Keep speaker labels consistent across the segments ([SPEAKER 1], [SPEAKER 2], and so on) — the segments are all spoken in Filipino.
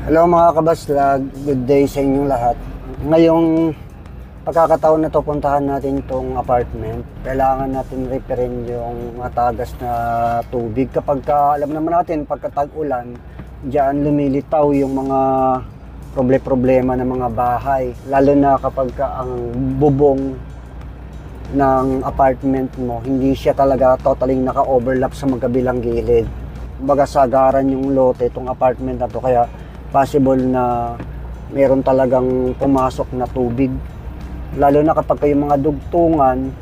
[SPEAKER 1] Hello mga kabaslag, good day sa inyong lahat. Ngayong pagkakataon na to, puntahan natin tong apartment. Kailangan natin referin yung matagas na tubig. Kapag alam naman natin, pagka tag-ulan, diyan lumilitaw yung mga problema ng mga bahay. Lalo na kapag ang bubong ng apartment mo, hindi siya talaga totally naka-overlap sa magkabilang gilid. Kumbaga sagaran yung lote, itong apartment na to, kaya possible na meron talagang pumasok na tubig. Lalo na kapag yung mga dugtungan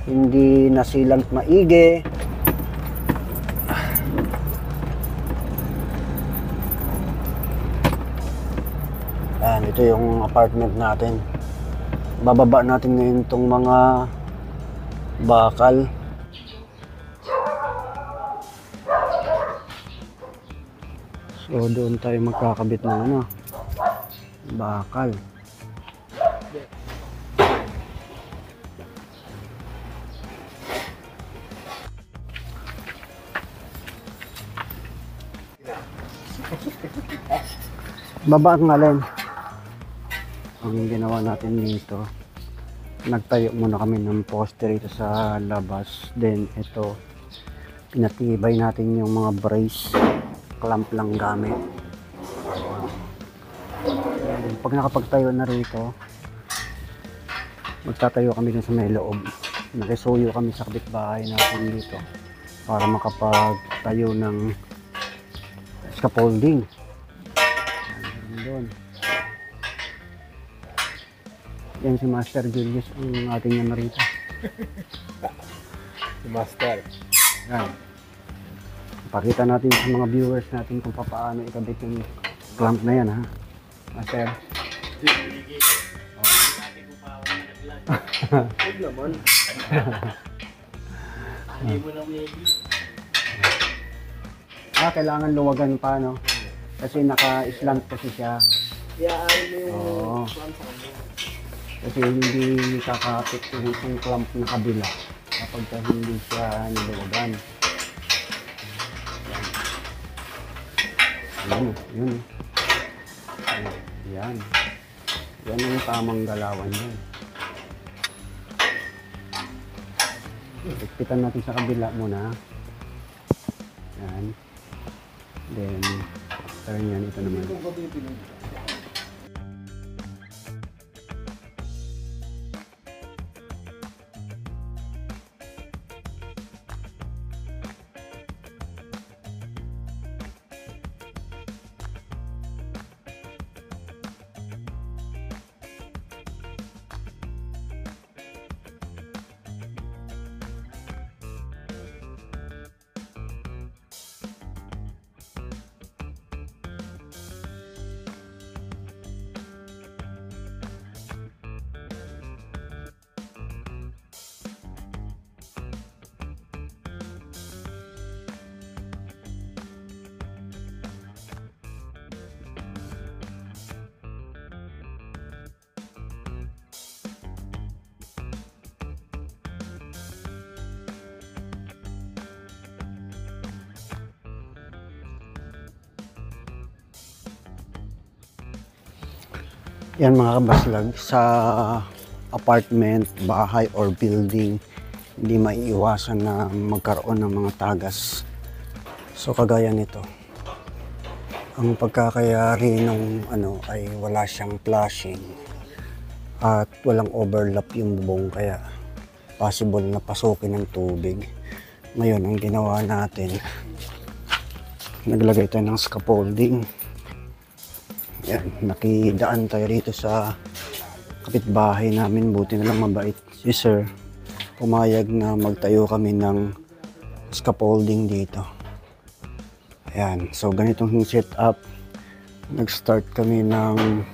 [SPEAKER 1] hindi nasilant maigi. Ayan, ito yung apartment natin. Bababa natin ngayon itong mga bakal. So doon tayo magkakabit ng bakal. Baba ang alin. Ang ginawa natin dito, nagtayo muna kami ng poste rito sa labas. Then ito, pinatibay natin yung mga brace. Clamp lang gamit. Pag nakapagtayo na rito, magtatayo kami dun sa may loob. Nakisuyo kami sa kapitbahay natin dito para makapagtayo ng scaffolding. Doon. Yan si Master Julius ang ating yan rito.
[SPEAKER 2] Si Master.
[SPEAKER 1] Yan. Pakita natin sa mga viewers natin kung paano ikabit yung clamp na yan, ha? Master.
[SPEAKER 2] Huwag naman. Hindi mo na maybe.
[SPEAKER 1] Kailangan luwagan pa, no? Kasi naka-slant kasi siya.
[SPEAKER 2] Iaarin mo yung
[SPEAKER 1] Oo.
[SPEAKER 2] clamp sa kanya.
[SPEAKER 1] Kasi hindi kakapit yung clamp na kabila kapag hindi siya niluwagan. Yun. Yan. Yan ang tamang galawan yan. Ikpitan natin sa kabila muna. Yan. Then, parang yan, ito naman. Yan mga kabaslag, sa apartment, bahay or building, hindi maiiwasan na magkaroon ng mga tagas. So kagaya nito, ang pagkakayari ng ay wala siyang flashing at walang overlap yung bubong, kaya possible na pasukin ng tubig. Ngayon ang ginawa natin, naglagay tayo ng scaffolding. Yan, nakidaan tayo rito sa kapitbahay namin. Buti na lang mabait si sir. Pumayag na magtayo kami ng scaffolding dito. Ayan, so ganitong setup. Nag-start kami ng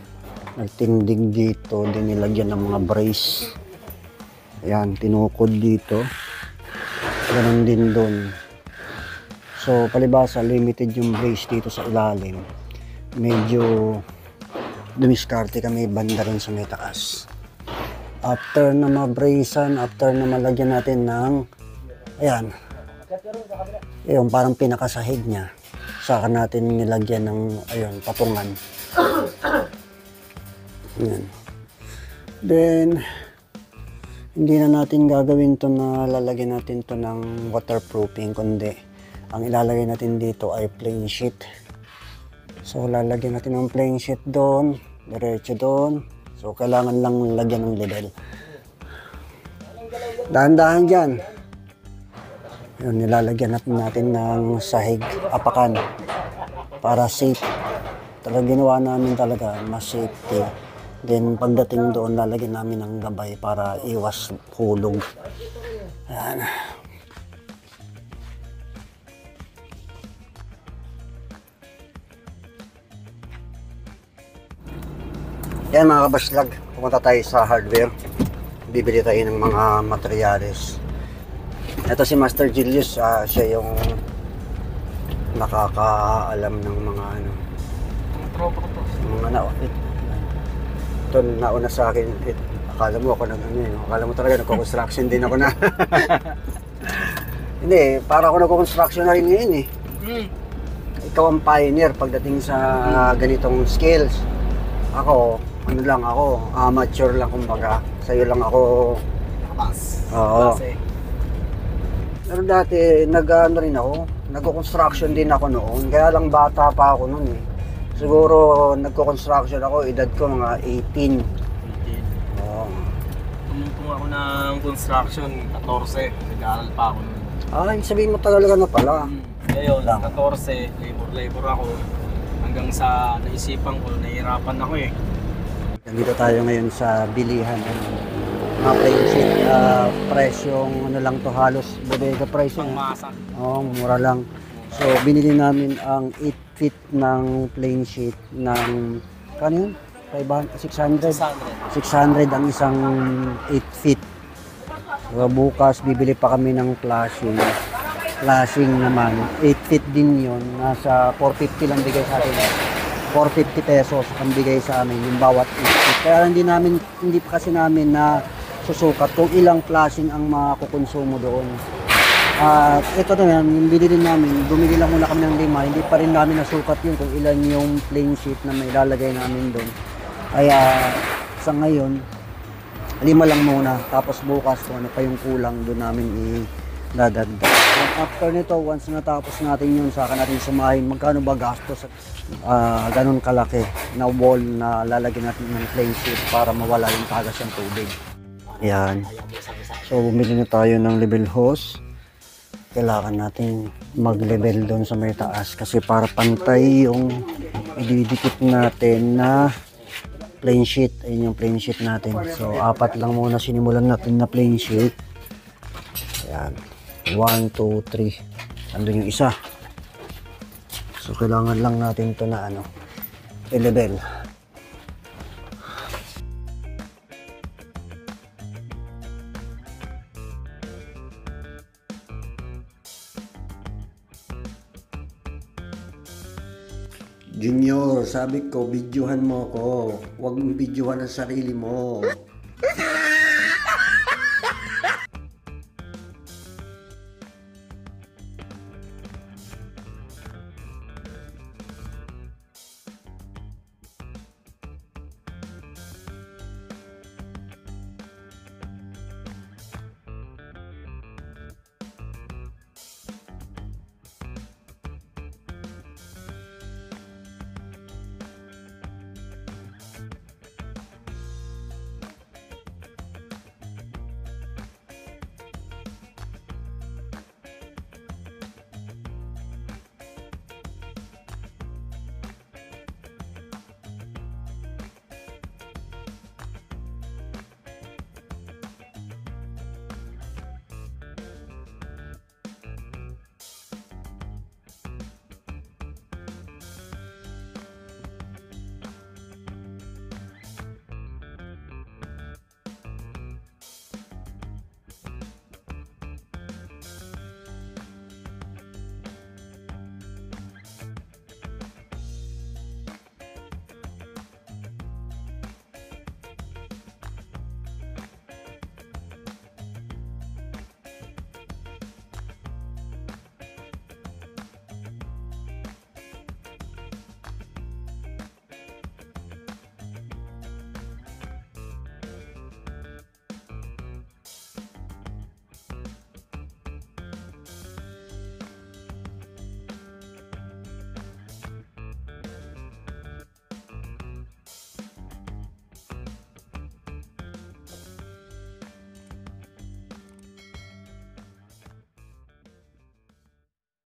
[SPEAKER 1] nagtindig dito, din nilagyan ng mga brace. Ayan, tinukod dito. Ganon din doon. So palibasa, limited yung brace dito sa ilalim. Medyo dumiskarte kami banda rin sa may taas. After na mabracean, after na malagyan natin ng ayan, yung parang pinakasahig niya. Saka natin nilagyan ng, ayun, patungan. Yan. Then, hindi na natin gagawin to na lalagyan natin to ng waterproofing, kundi ang ilalagay natin dito ay plain sheet. So, lalagyan natin ng plain sheet doon, diretso doon. So, kailangan lang lagyan ng level. Dahan-dahan dyan. Yun, nilalagyan natin ng sahig, apakan, para safe. Talagang ginawa namin talaga, mas safety. Then, pagdating doon, lalagyan namin ng gabay para iwas hulog. Ayan. Yan mga kabaslag, pumunta tayo sa hardware. Bibili tayo ng mga materyales. Ito si Master Julius, siya yung nakakaalam ng mga ano. Mga ito nauna sa akin. Akala mo ako akala mo talaga nagko-construction din ako na. Hindi, para ako nagko-construction na rin ngayon eh. Ikaw ang pioneer pagdating sa ganitong skills. Ako, amateur lang kumbaga. Sa'yo lang ako. Oo. Pero dati, nagko-construction din ako noon. Kaya lang bata pa ako noon eh. Siguro, nagko-construction ako, edad ko mga 18. Oo.
[SPEAKER 2] Tumutong ako ng construction, 14. Nag-aaral pa ako nun.
[SPEAKER 1] Sabihin mo tagal ka na pala.
[SPEAKER 2] Ngayon, 14, labor ako. Hanggang sa naisipan ko, nahihirapan ako eh.
[SPEAKER 1] Nandito tayo ngayon sa bilihan. Mga plain sheet, presyong ano lang to, halos bodega price.
[SPEAKER 2] Pangmasa.
[SPEAKER 1] Oo, mura lang. So, binili namin ang 8 feet ng plain sheet ng, kano yun? 600? 600 ang isang 8 feet. So, bukas, bibili pa kami ng flashing. Flashing naman, 8 feet din yun. Nasa 450 lang bigay sa atin. 450 pesos ang bigay sa amin, yung bawat 8 feet. Kaya hindi pa kasi namin na susukat kung ilang flashing ang makukonsumo doon. At ito naman, yung binili namin, bumili lang muna kami ng 5, hindi pa rin namin nasukat yun kung ilan yung plain sheet na may lalagay namin doon. Kaya sa ngayon, 5 lang muna, tapos bukas kung ano pa yung kulang doon namin idadagdag. After nito, once natapos natin yun, saka natin sumahin, magkano ba gastos? Ganun kalaki na wall na lalagyan natin ng plain sheet para mawala yung tagas ng tubig. Yan. So, bumili na tayo ng level hose. Kailangan natin mag-level doon sa may taas kasi para pantay yung ididikit natin na plain sheet. Ayun yung plain sheet natin. So, 4 lang muna sinimulan natin na plain sheet. Ayan. 1, 2, 3. Andun yung isa. So, kailangan lang natin ito na i-level. Junior, sabi ko, videohan mo ko. Huwag mong videohan ang sarili mo.